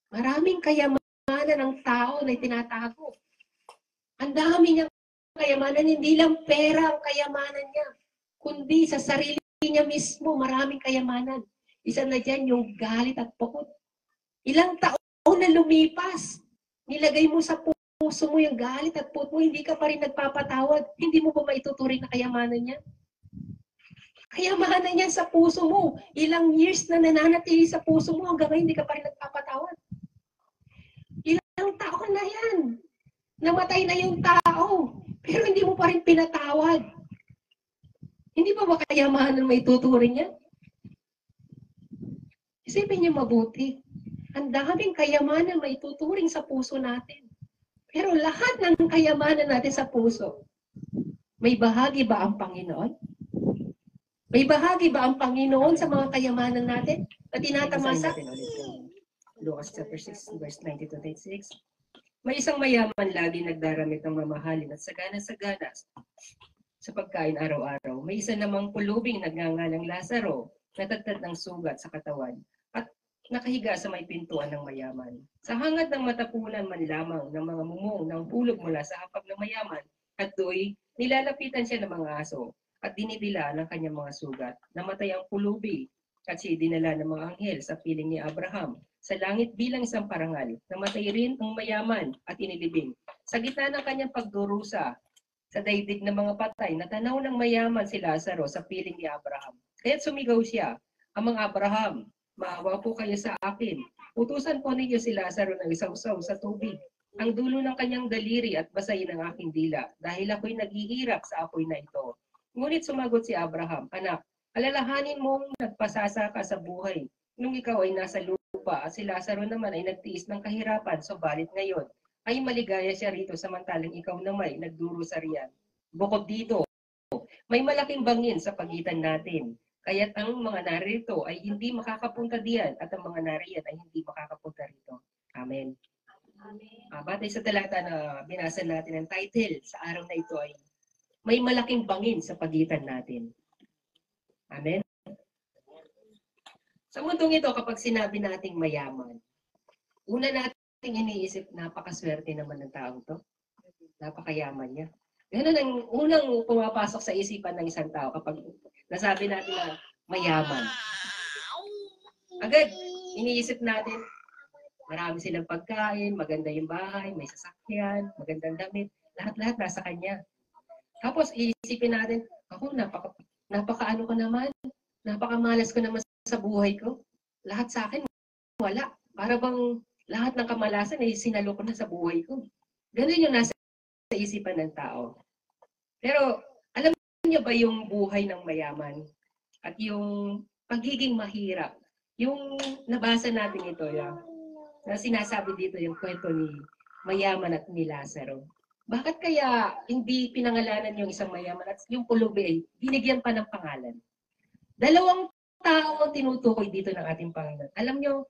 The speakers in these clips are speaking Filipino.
Maraming kayamanan ng tao na tinatago. Ang dami niyang kayamanan, hindi lang pera ang kayamanan niya, kundi sa sarili niya mismo, maraming kayamanan. Isa na dyan yung galit at pukot. Ilang taon na lumipas, nilagay mo sa puso mo yung galit at pukot mo, hindi ka pa rin nagpapatawad. Hindi mo ba maituturing na kayamanan niya? Kayamanan niya sa puso mo. Ilang years na nananatili sa puso mo hanggang ngayon hindi ka pa rin nagpapatawad. Ilang taon na yan. Namatay na yung tao, pero hindi mo pa rin pinatawad. Hindi pa ba kayamanan may tuturing yan? Isipin niyo mabuti. Ang daming kayamanan may tuturing sa puso natin. Pero lahat ng kayamanan natin sa puso, may bahagi ba ang Panginoon? May bahagi ba ang Panginoon sa mga kayamanan natin na tinatamasa? Lucas chapter 6, verse 90 to 96. May isang mayaman lagi nagdaramit ng mamahalin at sagana-sagana sa pagkain araw-araw. May isa namang pulubing nagngangalang Lazaro, natatad ng sugat sa katawan at nakahiga sa may pintuan ng mayaman. Sa hangad ng matapunan man lamang ng mga mumong ng hulog mula sa hapag ng mayaman at do'y nilalapitan siya ng mga aso at dinidila ng kanyang mga sugat. Namatay ang pulubi at siya dinala ng mga anghel sa piling ni Abraham sa langit bilang isang parangal. Namatay rin ang mayaman at inilibing. Sa gitna ng kanyang pagdurusa sa daigdig ng mga patay, natanaw ng mayaman si Lazaro sa piling ni Abraham. Kaya't sumigaw siya, Amang Abraham, maawa po kayo sa akin. Utusan po ninyo si Lazaro na isawsaw sa tubig ang dulo ng kanyang daliri at basahin ang aking dila dahil ako'y naghihirap sa apoy na ito. Ngunit sumagot si Abraham, Anak, alalahanin mong nagpasasa ka sa buhay nung ikaw ay nasa lupa at si Lazaro naman ay nagtiis ng kahirapan, subalit ngayon ay maligaya siya rito samantalang ikaw naman nagduro sa riyan. Bukod dito, may malaking bangin sa pagitan natin. Kaya't ang mga narito ay hindi makakapunta diyan at ang mga nariyan ay hindi makakapunta rito. Amen. Batay sa talata na binasa natin ang title sa araw na ito ay may malaking bangin sa pagitan natin. Amen. Sa mundong ito, kapag sinabi nating mayaman, una nating iniisip, napakaswerte naman ng taong to. Napakayaman niya. Ganun ang unang pumapasok sa isipan ng isang tao kapag nasabi natin na mayaman. Agad, iniisip natin, marami silang pagkain, maganda yung bahay, may sasakyan, magandang damit, lahat-lahat nasa kanya. Tapos iisipin natin, ako, napaka-ano ko naman, napakamalas ko naman sa buhay ko. Lahat sa akin, wala. Para bang lahat ng kamalasan ay sinalo ko na sa buhay ko. Ganun yung nasa isipan ng tao. Pero alam niyo ba yung buhay ng mayaman at yung pagiging mahirap? Yung nabasa natin ito, na sinasabi dito yung kwento ni mayaman at ni Lazaro. Bakit kaya hindi pinangalanan yung isang mayaman at yung pulubi ay binigyan pa ng pangalan? Dalawang tao ang tinutukoy dito ng ating Panginoon. Alam nyo,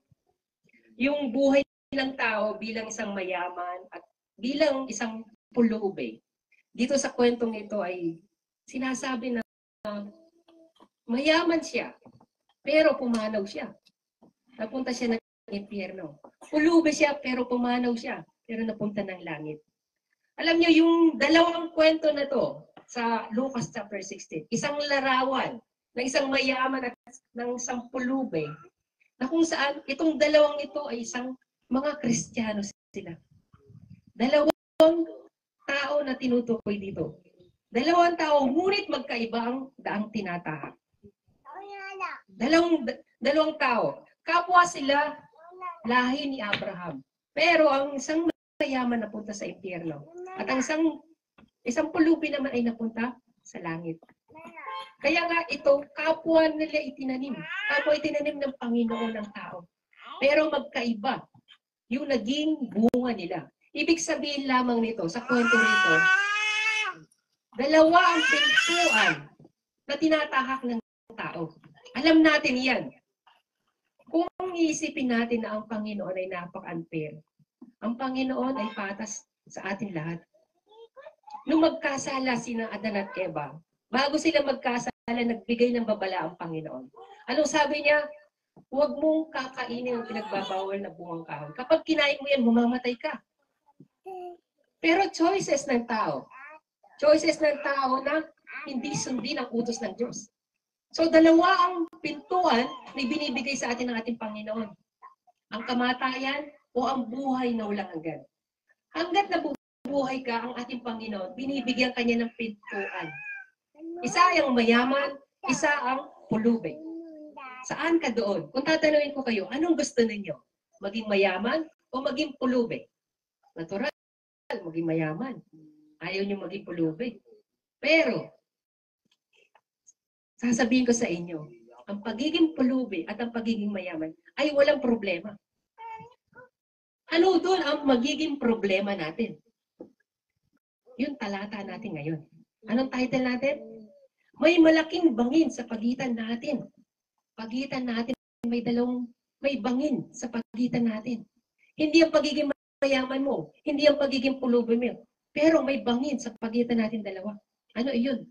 yung buhay ng tao bilang isang mayaman at bilang isang pulubi, dito sa kwentong ito ay sinasabi na mayaman siya, pero pumanaw siya. Napunta siya ng impyerno. Pulubi siya, pero pumanaw siya, pero napunta ng langit. Alam niyo, yung dalawang kwento na to sa Lucas chapter 16, isang larawan ng isang mayaman at ng isang pulubi, na kung saan itong dalawang ito ay isang mga Kristiyano sila. Dalawang tao na tinutukoy dito. Dalawang tao, ngunit magkaiba ang daang tinatahak. Dalawang tao. Kapwa sila lahi ni Abraham. Pero ang isang mayaman napunta sa impyerno. At ang isang pulubi naman ay napunta sa langit. Kaya nga ito, kapwa nila itinanim. Kapwa itinanim ng Panginoon ng tao. Pero magkaiba yung naging bunga nila. Ibig sabihin lamang nito, sa kwento nito, dalawa ang pintuan na tinatahak ng tao. Alam natin yan. Kung iisipin natin na ang Panginoon ay napaka-unfair, ang Panginoon ay patas sa atin lahat. Nung magkasala sina Adan at Eva, bago sila magkasala, nagbigay ng babala ang Panginoon. Anong sabi niya? Huwag mong kakainin ang pinagbabawal na bungang kahoy. Kapag kinain mo yan, mamamatay ka. Pero choices ng tao. Choices ng tao na hindi sundin ang utos ng Diyos. So, dalawa ang pintuan na binibigay sa atin ng ating Panginoon. Ang kamatayan o ang buhay na walang hanggan. Hanggat nabubuhay ka, ang ating Panginoon, binibigyan kanya ng pintuan. Isa ang mayaman, isa ang pulubig. Saan ka doon? Kung tatanungin ko kayo, anong gusto ninyo? Maging mayaman o maging pulubig? Natural, maging mayaman. Ayaw nyo maging pulubig. Pero, sasabihin ko sa inyo, ang pagiging pulubi at ang pagiging mayaman ay walang problema. Ano doon ang magiging problema natin? Yung talata natin ngayon. Anong title natin? May malaking bangin sa pagitan natin. Pagitan natin, may bangin sa pagitan natin. Hindi ang pagiging mayaman mo, hindi ang pagiging pulubi mo, pero may bangin sa pagitan natin dalawa. Ano iyon?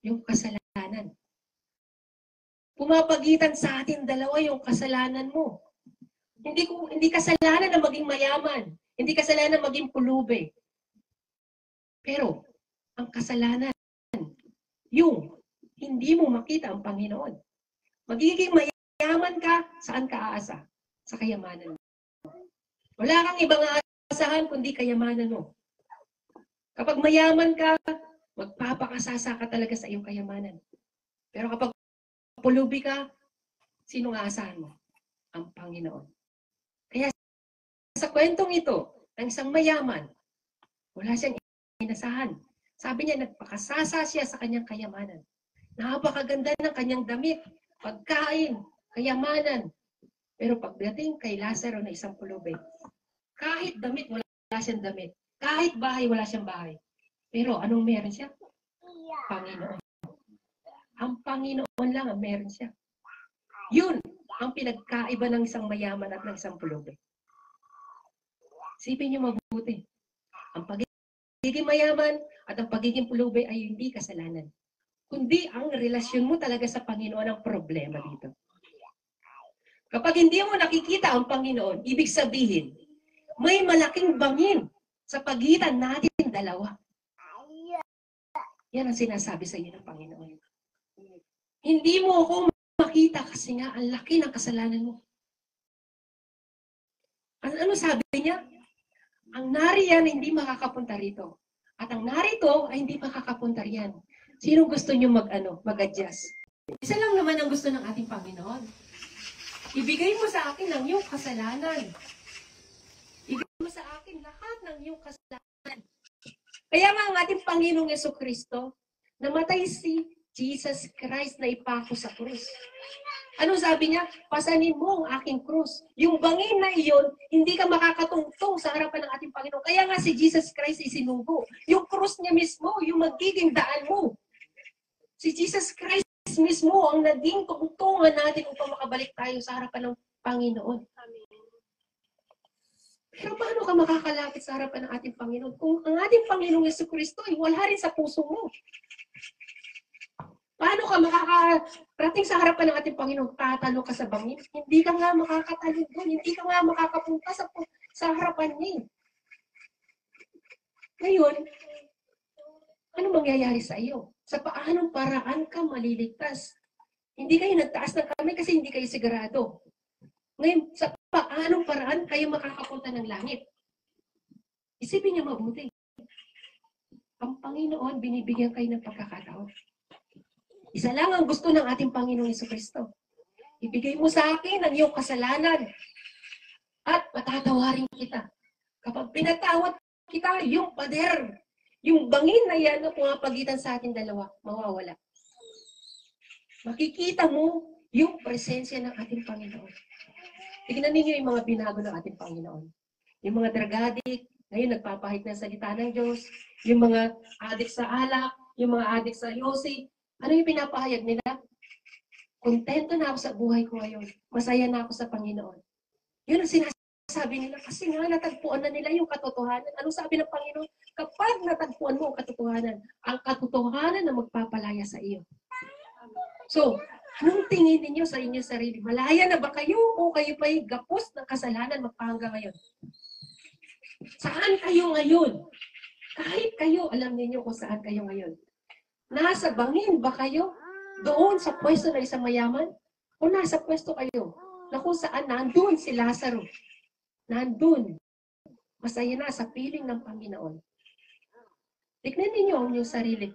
Yung kasalanan. Pumapagitan sa atin dalawa yung kasalanan mo. Hindi kasalanan na maging mayaman. Hindi kasalanan na maging pulubi. Pero, ang kasalanan, yung hindi mo makita ang Panginoon. Magiging mayaman ka, saan ka aasa? Sa kayamanan mo. Wala kang ibang aasahan kundi kayamanan mo. Kapag mayaman ka, magpapakasasa ka talaga sa iyong kayamanan. Pero kapag pulubi ka, sinong aasahan mo? Ang Panginoon. Kaya sa kwentong ito, ng isang mayaman, wala siyang inasahan. Sabi niya, nagpakasasa siya sa kanyang kayamanan. Napakaganda ng kanyang damit, pagkain, kayamanan. Pero pagdating kay Lazaro na isang pulubi, kahit damit, wala siyang damit. Kahit bahay, wala siyang bahay. Pero anong meron siya? Panginoon. Ang Panginoon lang ang meron siya. Yun ang pinagkaiba ng isang mayaman at ng isang pulubi. Isipin niyo mabuti. Ang pagiging mayaman at ang pagiging pulubi ay hindi kasalanan. Kundi ang relasyon mo talaga sa Panginoon ang problema dito. Kapag hindi mo nakikita ang Panginoon, ibig sabihin, may malaking bangin sa pagitan natin dalawa. Yan ang sinasabi sa iyo ng Panginoon. Hindi mo ako makita kasi nga ang laki ng kasalanan mo. Ano sabi niya? Ang nariyan ay hindi makakapunta rito. At ang narito ay hindi makakapunta riyan. Sinong gusto niyo mag-adjust? Isa lang naman ang gusto ng ating Panginoon. Ibigay mo sa akin ang iyong kasalanan. Ibigay mo sa akin lahat ng iyong kasalanan. Kaya nga ang ating Panginoong Jesucristo, namatay si Jesus Christ na ipako sa krus. Ano sabi niya? Pasanin mo ang aking krus. Yung bangin na iyon, hindi ka makakatungtong sa harapan ng ating Panginoon. Kaya nga si Jesus Christ isinugo. Yung krus niya mismo, yung magiging daan mo. Si Jesus Christ mismo ang naging tungtungan natin upang makabalik tayo sa harapan ng Panginoon. Pero paano ka makakalapit sa harapan ng ating Panginoon kung ang ating Panginoong Jesucristo ay wala rin sa puso mo? Paano ka makakarating sa harapan ng ating Panginoon? Tatalo ka sa bangin? Hindi ka nga makakatalo doon. Hindi ka nga makakapunta sa harapan niya. Ngayon, ano mangyayari sa iyo? Sa paanong paraan ka maliligtas? Hindi kayo nagtaas ng kamay kasi hindi kayo sigurado. Ngayon, sa paanong paraan kayo makakapunta ng langit? Isipin niyo mabuti. Ang Panginoon, binibigyan kayo ng pagkakataon. Isa lang ang gusto ng ating Panginoong Jesucristo. Ibigay mo sa akin ang iyong kasalanan at patatawarin kita. Kapag pinatawad kita, yung pader, yung bangin na yan na pumapagitan sa ating dalawa, mawawala. Makikita mo yung presensya ng ating Panginoon. Tignan ninyo yung mga binago ng ating Panginoon. Yung mga drug addict, ngayon nagpapahid ng salita ng Diyos. Yung mga addict sa alak, yung mga addict sa yosi, ano yung pinapahayag nila? Kontento na ako sa buhay ko ngayon. Masaya na ako sa Panginoon. Yun ang sinasabi nila kasi nga natagpuan na nila yung katotohanan. Ano sabi ng Panginoon? Kapag natagpuan mo ang katotohanan na magpapalaya sa iyo. So, Anong tingin ninyo sa inyong sarili? Malaya na ba kayo o kayo pa'y gapos ng kasalanan magpahanggang ngayon? Saan kayo ngayon? Kahit kayo, alam niyo kung saan kayo ngayon. Nasa bangin ba kayo? Doon sa pwesto ng isang mayaman? O nasa pwesto kayo na kung saan nandun si Lazaro? Nandun. Masaya na sa piling ng Panginoon. Tignan ninyo ang inyong sarili.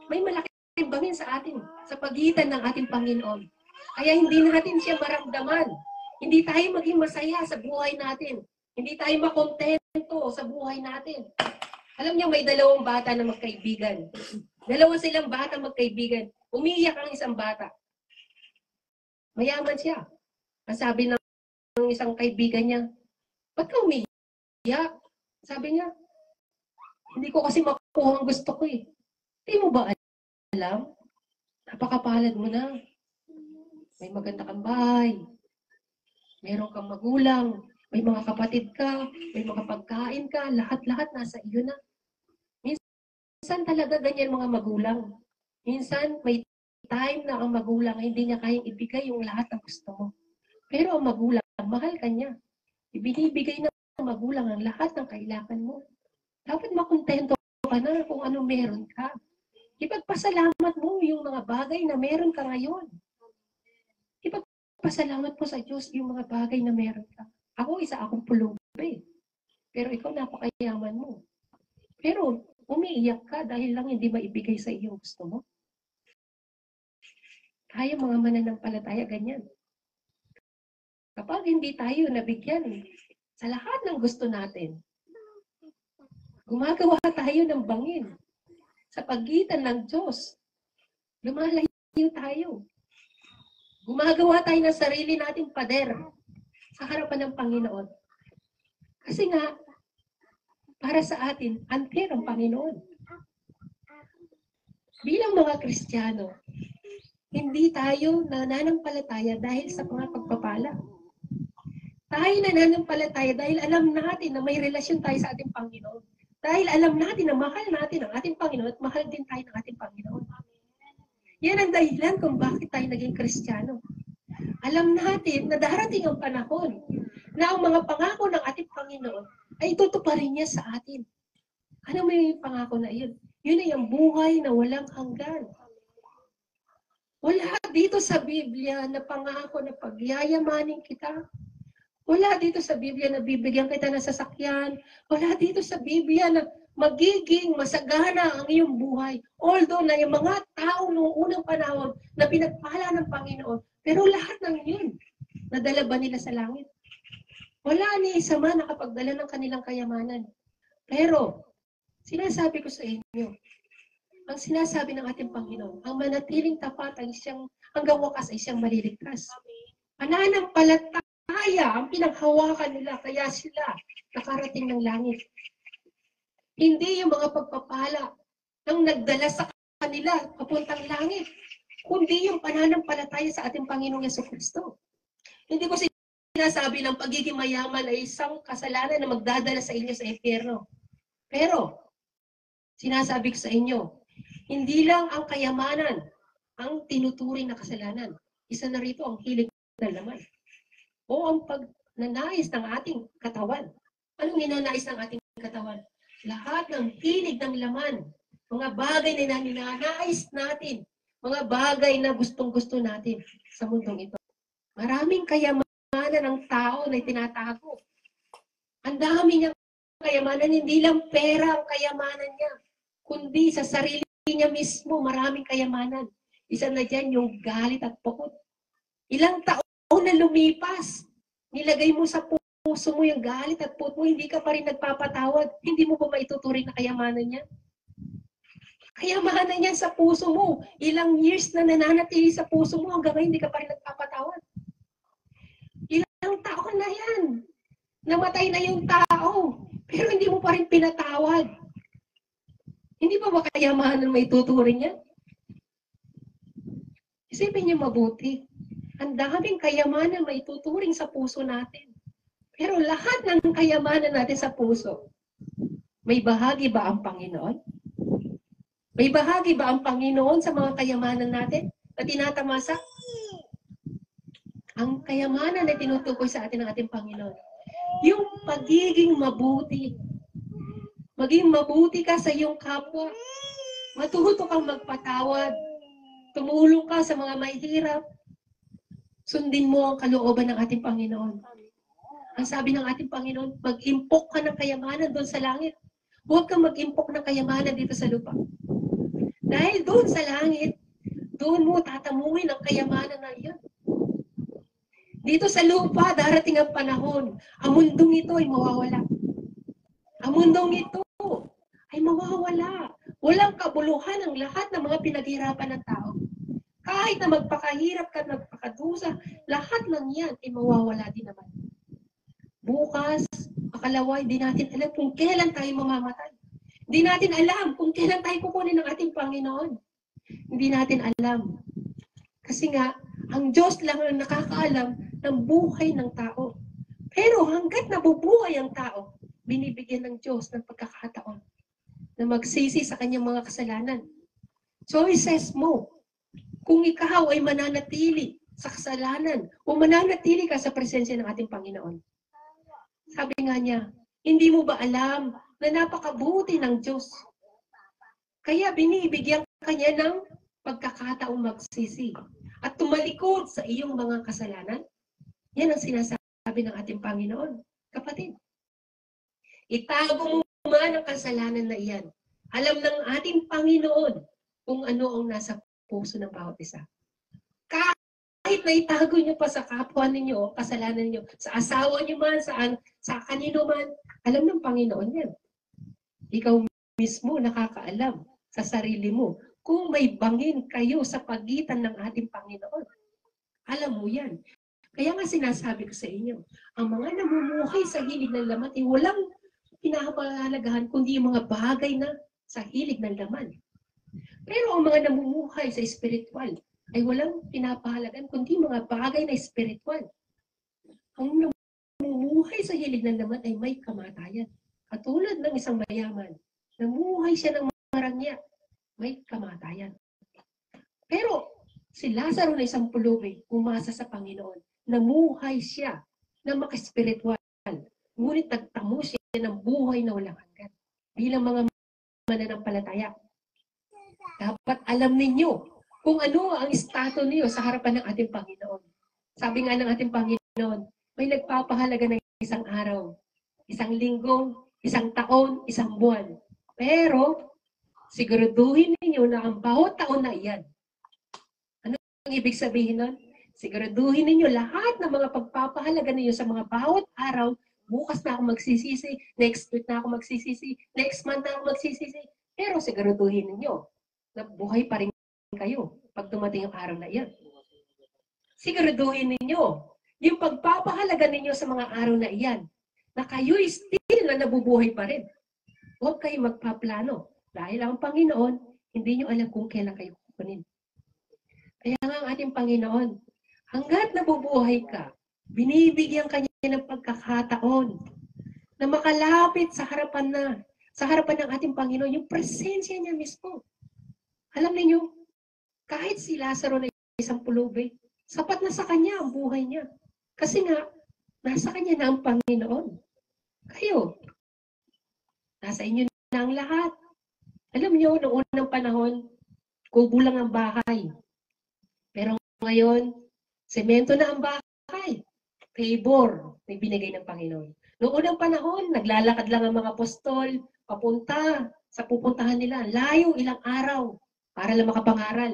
May malaking bangin sa atin, sa pagitan ng ating Panginoon. Kaya hindi natin siya maramdaman. Hindi tayo maging masaya sa buhay natin. Hindi tayo makontento sa buhay natin. Alam niyo, may dalawang bata na magkaibigan. Dalawa silang bata magkaibigan. Umiiyak ang isang bata. Mayaman siya. Ang sabi ng isang kaibigan niya, ba't ka umiiyak? Sabi niya, hindi ko kasi makuha ang gusto ko eh. Hindi mo ba alam? Napakapalad mo na. May maganda kang bahay. Meron kang magulang. May mga kapatid ka. May mga pagkain ka. Lahat-lahat nasa iyo na. Minsan talaga ganyan mga magulang. Minsan may time na ang magulang hindi niya kayang ibigay yung lahat ng gusto mo. Pero ang magulang, mahal ka niya. Ibinibigay ng magulang ang lahat ng kailangan mo. Dapat makontento ka na kung ano meron ka. Ipagpasalamat mo yung mga bagay na meron ka ngayon. Ipagpasalamat mo sa Diyos yung mga bagay na meron ka. Ako, isa akong pulubi. Pero ikaw, napakayaman mo. Pero umiiyak ka dahil lang hindi maibigay sa iyo gusto mo. Kaya mga mananampalataya ganyan. Kapag hindi tayo nabigyan sa lahat ng gusto natin, gumagawa tayo ng bangin sa pagitan ng Diyos. Lumalayo tayo. Gumagawa tayo ng sarili nating pader sa harapan ng Panginoon. Kasi nga, para sa atin, unfair ang Panginoon. Bilang mga Kristiyano, hindi tayo nananampalataya dahil sa mga pagpapala. Tayo nananampalataya dahil alam natin na may relasyon tayo sa ating Panginoon. Dahil alam natin na mahal natin ang ating Panginoon at mahal din tayo ng ating Panginoon. Yan ang dahilan kung bakit tayo naging Kristiyano. Alam natin na darating ang panahon na ang mga pangako ng ating Panginoon ay tutuparin niya sa atin. Ano may pangako na yun? Yun ay ang buhay na walang hanggan. Wala dito sa Biblia na pangako na pagyayamanin kita. Wala dito sa Biblia na bibigyan kita ng sasakyan. Wala dito sa Biblia na magiging masagana ang iyong buhay. Although na yung mga tao noong unang panahon na pinagpala ng Panginoon, pero lahat ng yun, nadala ba nila sa langit? Wala ni isa man nakapagdala ng kanilang kayamanan. Pero, sinasabi ko sa inyo, ang sinasabi ng ating Panginoon, ang manatiling tapat ay siyang, hanggang wakas ay siyang maliligtas. Pananampalataya ang pinaghawakan nila, kaya sila nakarating ng langit. Hindi yung mga pagpapala ang nagdala sa kanila papuntang langit, kundi yung pananampalataya sa ating Panginoong Jesucristo. Hindi ko sinasabi ng pagiging mayaman ay isang kasalanan na magdadala sa inyo sa impyerno. Pero, sinasabi ko sa inyo, hindi lang ang kayamanan ang tinuturing na kasalanan. Isa na rito ang hilig ng laman. O ang pagnanais ng ating katawan. Anong ninanais ng ating katawan? Lahat ng hilig ng laman. Mga bagay na ninanais natin. Mga bagay na gustong-gusto natin sa mundong ito. Maraming kayamanan ng tao na tinatago. Ang dami niyang kayamanan, hindi lang pera ang kayamanan niya, kundi sa sarili niya mismo, maraming kayamanan. Isa na dyan yung galit at pukot. Ilang taon na lumipas, nilagay mo sa puso mo yung galit at pukot mo, hindi ka pa rin nagpapatawad. Hindi mo ba maituturing na kayamanan niya? Kayamanan niya sa puso mo. Ilang years na nananatili sa puso mo, hanggang ngayon hindi ka pa rin nagpapatawad. Ilang taon na yan. Namatay na yung tao, pero hindi mo pa rin pinatawad. Hindi pa ba kayamanan may tuturing niya? Isipin niyo mabuti. Ang daming kayamanan may tuturing sa puso natin. Pero lahat ng kayamanan natin sa puso, may bahagi ba ang Panginoon? May bahagi ba ang Panginoon sa mga kayamanan natin? na tinatamasa? Ang kayamanan na tinutukoy sa atin ng ating Panginoon. Yung pagiging mabuti. Maging mabuti ka sa iyong kapwa. Matuto kang magpatawad. Tumulong ka sa mga mahihirap. Sundin mo ang kalooban ng ating Panginoon. Ang sabi ng ating Panginoon, mag-impok ka ng kayamanan doon sa langit. Huwag kang mag-impok ng kayamanan dito sa lupa. Dahil doon sa langit, doon mo tatamuhin ang kayamanan na iyon. Dito sa lupa, darating ang panahon. Ang mundong ito ay mawawala. Ang mundong ito ay mawawala. Walang kabuluhan ang lahat ng mga pinaghirapan ng tao. Kahit na magpakahirap ka, magpakadusa, lahat ng yan ay mawawala din naman. Bukas, akalawa, hindi natin alam kung kailan tayo mamamatay. Hindi natin alam kung kailan tayo kukunin ng ating Panginoon. Hindi natin alam. Kasi nga, ang Diyos lang ang nakakaalam ng buhay ng tao. Pero hanggat nabubuhay ang tao, binibigyan ng Diyos ng pagkakataon na magsisi sa kanyang mga kasalanan. Choices mo. Kung ikaw ay mananatili sa kasalanan o mananatili ka sa presensya ng ating Panginoon. Sabi nga niya, hindi mo ba alam na napakabuti ng Diyos? Kaya binibigyan ka niya ng pagkakataong magsisi at tumalikod sa iyong mga kasalanan. Yan ang sinasabi ng ating Panginoon. Kapatid, itago mo man ang kasalanan na iyan. Alam ng ating Panginoon kung ano ang nasa puso ng bawat isa. Kahit na itago niyo pa sa kapwa ninyo, kasalanan niyo, sa asawa niyo man, sa kanino man, alam ng Panginoon yan. Ikaw mismo nakakaalam sa sarili mo kung may bangin kayo sa pagitan ng ating Panginoon. Alam mo yan. Kaya nga sinasabi ko sa inyo, ang mga namumuhay sa hilig ng laman ay walang pinapahalagahan kundi yung mga bagay na sa hilig ng laman. Pero ang mga namumuhay sa spiritual ay walang pinapahalagan kundi mga bagay na spiritual. Ang namumuhay sa hilig ng laman ay may kamatayan. Katulad ng isang mayaman, namuhay siya ng marangya, may kamatayan. Pero si Lazaro na isang pulubi, umasa sa Panginoon, namuhay siya na makaspiritual. Ngunit nagtamo siya ng buhay na walang hanggan. Bilang mga mananampalataya, dapat alam ninyo kung ano ang estado niyo sa harapan ng ating Panginoon. Sabi nga ng ating Panginoon, may nagpapahalaga ng isang araw, isang linggo, isang taon, isang buwan. Pero siguraduhin ninyo na ang bawat taon na iyan. Ano ang ibig sabihin nun? Siguraduhin ninyo lahat ng mga pagpapahalaga ninyo sa mga bawat araw. Bukas na ako magsisisi, next week na ako magsisisi, next month na ako magsisisi. Pero siguraduhin ninyo na buhay pa rin kayo pag dumating ang araw na iyan. Siguraduhin ninyo yung pagpapahalaga ninyo sa mga araw na iyan na kayo'y still na nabubuhay pa rin. Huwag kayo magpaplano dahil ang Panginoon, hindi nyo alam kung kailan kayo kukunin. Kaya nga ang ating Panginoon, hanggat nabubuhay ka, binibigyan ka niya ng pagkakataon na makalapit sa harapan ng ating Panginoon, yung presensya niya mismo. Alam niyo, kahit si Lazaro na isang pulubi, sapat na sa kanya ang buhay niya. Kasi nga, nasa kanya na ang Panginoon. Kayo, nasa inyo na ang lahat. Alam niyo, noong unang panahon, kubo lang ang bahay. Pero ngayon, semento na ang bahay. Favor na binigay ng Panginoon. Noong unang panahon, naglalakad lang ang mga apostol, papunta sa pupuntahan nila. Layo, ilang araw, para lang makapangaral.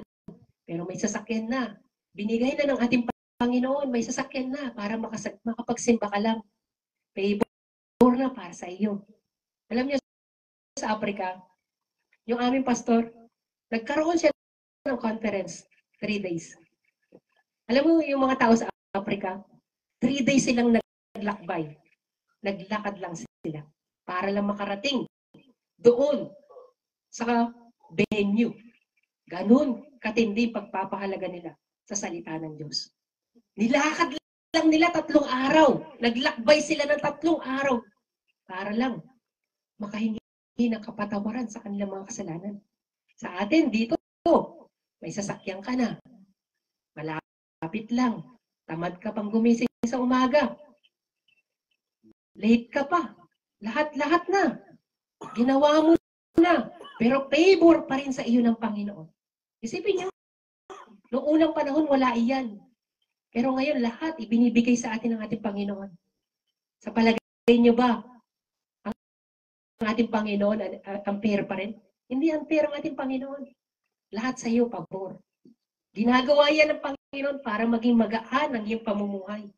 Pero may sasakyan na. Binigay na ng ating Panginoon, may sasakyan na para makapagsimba ka lang. Favor na para sa iyo. Alam niyo, sa Africa, yung aming pastor, nagkaroon siya ng conference, 3 days. Alam mo, yung mga tao sa Africa, 3 days silang naglakbay. Naglakad lang sila para lang makarating doon sa venue. Ganun katindi pagpapahalaga nila sa salita ng Diyos. Nilakad lang nila 3 araw. Naglakbay sila ng 3 araw para lang makahingi ng kapatawaran sa kanilang mga kasalanan. Sa atin, dito, may sasakyan ka na. Malapit lang. Tamad ka pang gumising sa umaga. Late ka pa. Lahat-lahat na. Ginawa mo na. Pero favor pa rin sa iyo ng Panginoon. Isipin niyo, noong unang panahon wala iyan. Pero ngayon lahat ibinibigay sa atin ng ating Panginoon. Sa palagay niyo ba, ang ating Panginoon unfair pa rin? Hindi unfair ang ating Panginoon. Lahat sa iyo pabor. Ginagawa yan ng Panginoon para maging magaan ang iyong pamumuhay.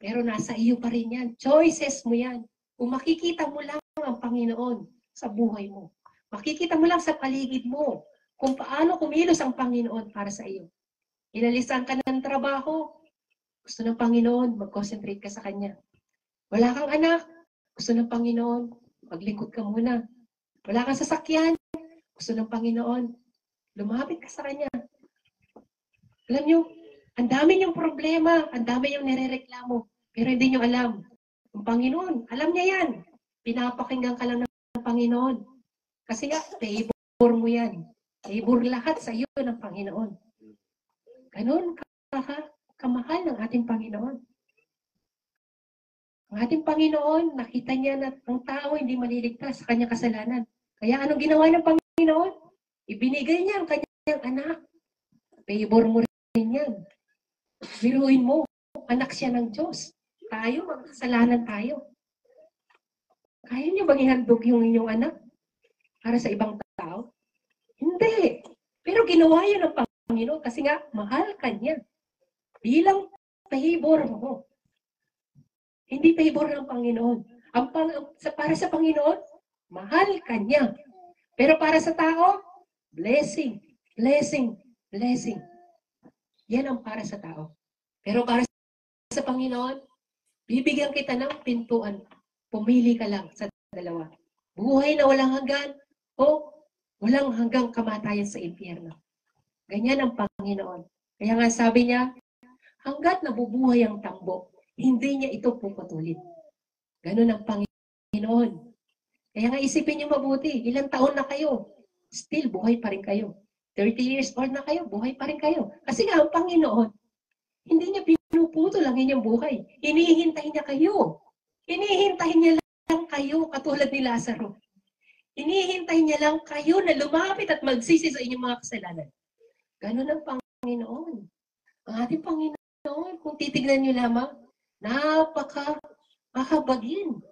Pero nasa iyo pa rin yan. Choices mo yan. Kung makikita mo lang ang Panginoon sa buhay mo. Makikita mo lang sa paligid mo kung paano kumilos ang Panginoon para sa iyo. Inalisan ka ng trabaho. Gusto ng Panginoon, mag-concentrate ka sa Kanya. Wala kang anak. Gusto ng Panginoon, maglingkod ka muna. Wala kang sasakyan. Gusto ng Panginoon, lumapit ka sa Kanya. Alam nyo, ang dami niyong problema, ang dami niyong nirereklamo, pero hindi niyo alam. Ang Panginoon, alam niya yan. Pinapakinggan ka lang ng Panginoon. Kasi nga, favor mo yan. Favor lahat sa iyo ng Panginoon. Ganun kamahal ng ating Panginoon. Ang ating Panginoon, nakita niya na ang tao hindi maliligtas sa kanyang kasalanan. Kaya anong ginawa ng Panginoon? Ibinigay niya ang kanyang anak. Favor mo rin yan. Biruin mo, anak siya ng Diyos. Tayo, magkasalanan tayo. Kaya niyo bang ihandog yung inyong anak para sa ibang tao? Hindi. Pero ginawa yan ng Panginoon kasi nga, mahal ka niya. Bilang favor mo. Hindi favor ng Panginoon. Para sa Panginoon, mahal ka niya. Pero para sa tao, blessing, blessing, blessing. Yan ang para sa tao. Pero para sa Panginoon, bibigyan kita ng pintuan. Pumili ka lang sa dalawa. Buhay na walang hanggan o walang hanggang kamatayan sa impyerno. Ganyan ang Panginoon. Kaya nga sabi niya, hanggat nabubuhay ang tambo, hindi niya ito puputulin. Ganun ang Panginoon. Kaya nga isipin niyo mabuti, ilang taon na kayo, still buhay pa rin kayo. 30 years old na kayo, buhay pa rin kayo. Kasi nga ang Panginoon, hindi niya pinuputol ang inyong buhay. Hinihintay niya kayo. Hinihintay niya lang kayo, katulad ni Lazaro. Hinihintay niya lang kayo na lumapit at magsisi sa inyong mga kasalanan. Ganun ang Panginoon. Ang ating Panginoon, kung titignan niyo lamang, napaka-mahabagin.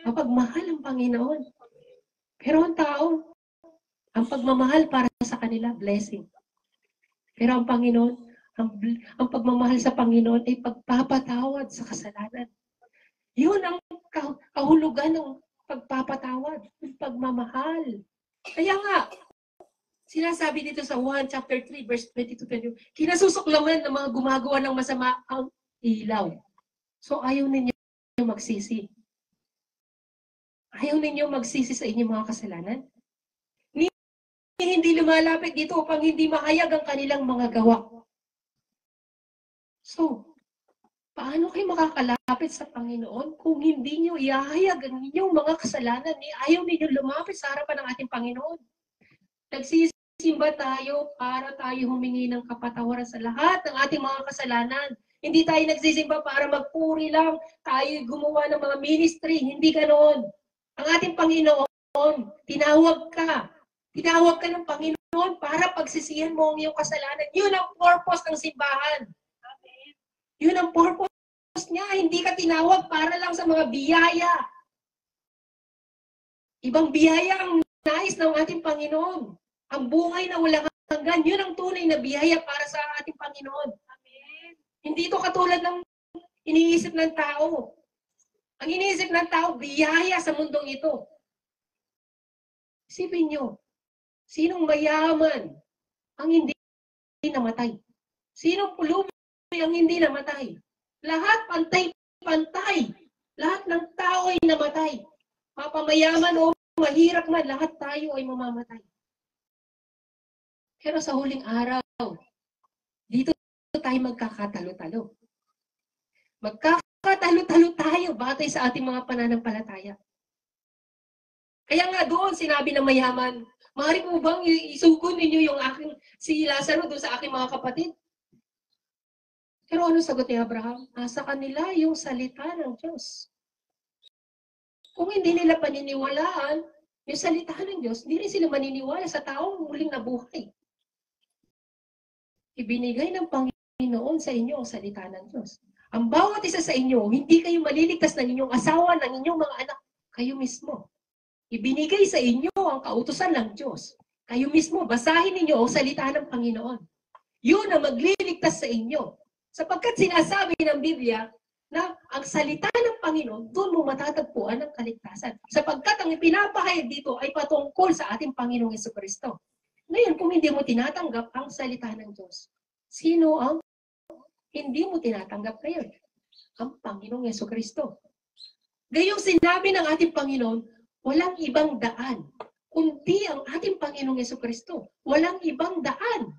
Mapagmahal ang Panginoon. Pero ang tao, ang pagmamahal para sa kanila, blessing. Pero ang Panginoon, ang pagmamahal sa Panginoon ay pagpapatawad sa kasalanan. Yun ang kahulugan ng pagpapatawad, pagmamahal. Kaya nga, sinasabi dito sa 1 chapter 3, verse 22-21, kinasusuklaman ng mga gumagawa ng masama ang ilaw. So ayaw ninyo magsisi. Ayaw ninyo magsisi sa inyong mga kasalanan. Hindi lumalapit dito upang hindi mahayag ang kanilang mga gawa. So, paano kayo makakalapit sa Panginoon kung hindi nyo ihahayag ang inyong mga kasalanan? Ayaw ninyo lumapit sa harapan ng ating Panginoon. Nagsisimba tayo para tayo humingi ng kapatawaran sa lahat ng ating mga kasalanan. Hindi tayo nagsisimba para magpuri lang, tayo gumawa ng mga ministry. Hindi ganoon. Ang ating Panginoon, tinawag ka ng Panginoon para pagsisihan mo ang iyong kasalanan. Yun ang purpose ng simbahan. Yun ang purpose niya. Hindi ka tinawag para lang sa mga biyaya. Ibang biyaya ang nais ng ating Panginoon. Ang buhay na walang hanggan, yun ang tunay na biyaya para sa ating Panginoon. Amen. Hindi ito katulad ng iniisip ng tao. Ang iniisip ng tao, biyaya sa mundong ito. Isipin nyo, sinong mayaman ang hindi namatay? Sinong pulubi ang hindi namatay? Lahat pantay-pantay. Lahat ng tao ay namatay. Mapamayaman o mahirap man, lahat tayo ay mamamatay. Pero sa huling araw, dito tayo magkakatalo-talo. Magkakatalo-talo tayo batay sa ating mga pananampalataya. Kaya nga doon, sinabi ng mayaman, maaari mo bang isugod ninyo yung si Lazaro doon sa aking mga kapatid? Pero ano sagot ni Abraham? Nasa kanila yung salita ng Diyos. Kung hindi nila paniniwalaan yung salita ng Diyos, hindi rin sila maniniwala sa taong muling nabuhay. Ibinigay ng Panginoon sa inyo ang salita ng Diyos. Ang bawat isa sa inyo, hindi kayo maliligtas ng inyong asawa, ng inyong mga anak, kayo mismo. Ibinigay sa inyo ang kautusan ng Diyos. Kayo mismo, basahin ninyo ang salita ng Panginoon. Yun ang magliligtas sa inyo. Sapagkat sinasabi ng Biblia na ang salita ng Panginoon, doon mo matatagpuan ang kaligtasan. Sapagkat ang ipinapahayag dito ay patungkol sa ating Panginoong Jesucristo. Ngayon, kung hindi mo tinatanggap ang salita ng Diyos, sino ang hindi mo tinatanggap ngayon? Ang Panginoong Jesucristo. Gayong sinabi ng ating Panginoon, walang ibang daan, kundi ang ating Panginoong Jesucristo. Walang ibang daan.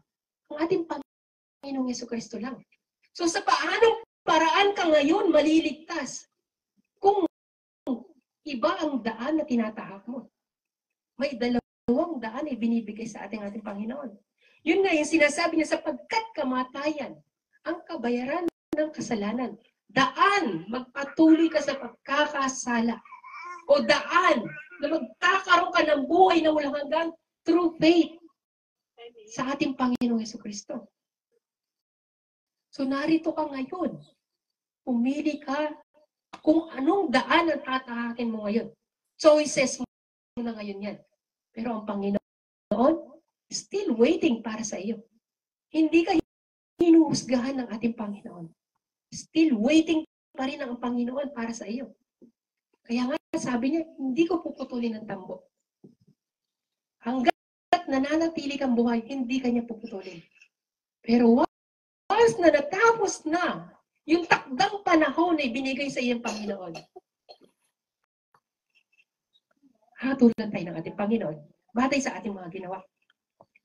Ang ating Panginoong Jesucristo lang. So sa paanong paraan ka ngayon maliligtas kung iba ang daan na tinatahak mo? May dalawang daan ay binibigay sa ating Panginoon. Yun nga yung sinasabi niya, sapagkat kamatayan ang kabayaran ng kasalanan. Daan, magpatuloy ka sa pagkakasala. O daan, na magkakaroon ka ng buhay na walang hanggan through faith sa ating Panginoong Jesucristo. So narito ka ngayon. Pumili ka kung anong daan ang tatahakin mo ngayon. Choices mo na ngayon yan. Pero ang Panginoon, still waiting para sa iyo. Hindi ka hinuhusgahan ng ating Panginoon. Still waiting pa rin ang Panginoon para sa iyo. Kaya nga, sabi niya, hindi ko puputulin ang tambo. Hanggat nananatili kang buhay, hindi kanya puputulin. Pero once na natapos na yung takdang panahon na ibinigay sa iyong Panginoon, hatulan tayo ng ating Panginoon, batay sa ating mga ginawa.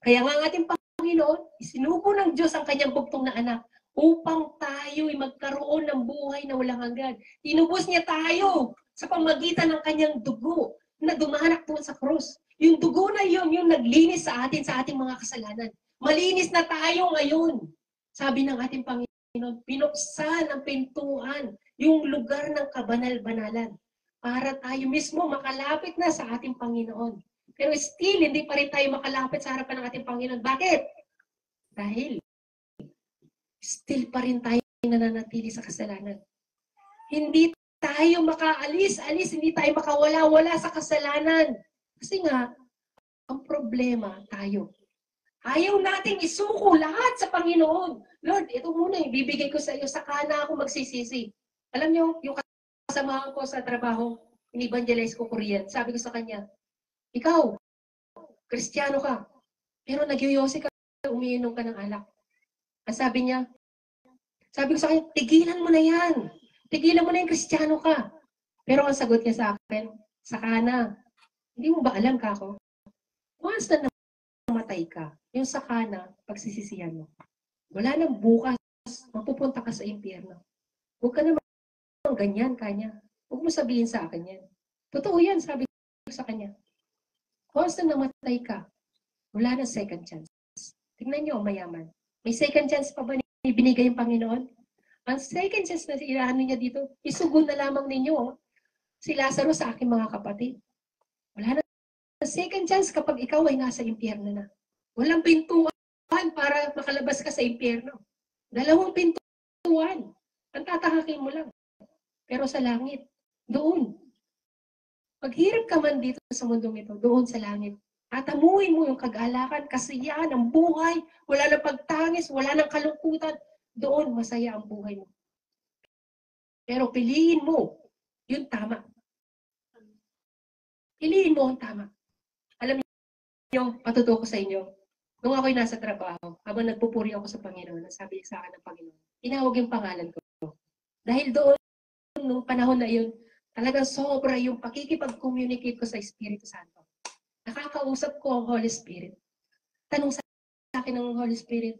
Kaya nga ang ating Panginoon, isinugo ng Diyos ang kanyang bugtong na anak upang tayo'y magkaroon ng buhay na walang hanggan. Tinubos niya tayo sa pamagitan ng kanyang dugo na dumanak doon sa krus. Yung dugo na yun, yung naglinis sa ating mga kasalanan. Malinis na tayo ngayon. Sabi ng ating Panginoon, pinuksan ang pintuan, yung lugar ng kabanal-banalan, para tayo mismo makalapit na sa ating Panginoon. Pero still, hindi pa rin tayo makalapit sa harapan ng ating Panginoon. Bakit? Dahil still pa rin tayo nananatili sa kasalanan. Hindi tayo makaalis-alis, hindi tayo makawala-wala sa kasalanan. Kasi nga, ang problema tayo. Ayaw nating isuko lahat sa Panginoon. Lord, ito muna, ibibigay ko sa iyo, saka na ako magsisisi. Alam niyo, yung kasamahan ko sa trabaho, in-evangelize ko Korean, sabi ko sa kanya, ikaw, Kristiyano ka, pero nagyoyosi ka, umiinom ka ng alak. Ang sabi niya, sabi ko sa kanya, tigilan mo na yan. Tigilan mo na yung Kristiyano ka. Pero ang sagot niya sa akin, saka na. Hindi mo ba alam ka ako? Once na namatay ka, yung saka na, pagsisisihan mo. Wala nang bukas, mapupunta ka sa impyerno. Huwag ka naman ganyan, kanya. Huwag mo sabihin sa akin yan. Totoo yan, sabi ko sa kanya. Once na namatay ka, wala nang second chance. Tingnan niyo ang mayaman. May second chance pa ba binigay yung Panginoon? Ang second chance na ilaano niya dito, isugon na lamang ninyo si Lazaro sa aking mga kapatid. Wala na second chance kapag ikaw ay nasa impyerno na. Walang pintuan para makalabas ka sa impyerno. Dalawang pintuan. Ang tatahakin mo lang. Pero sa langit, doon. Paghirap ka man dito sa mundong ito, doon sa langit. Tatamuin mo yung kagalakan, kasiyahan, ang buhay, wala nang pagtangis, wala nang kalungkutan. Doon masaya ang buhay mo. Pero piliin mo yung tama. Piliin mo ang tama. Alam niyo, patutuo ko sa inyo, nung ako'y nasa trabaho, habang nagpupuri ako sa Panginoon, sabi sa akin ng Panginoon, tinawag yung pangalan ko. Dahil doon, nung panahon na yun, talagang sobra yung pakikipag-communicate ko sa Espiritu Santo. Nakakausap ko ang Holy Spirit. Tanong sa akin ng Holy Spirit,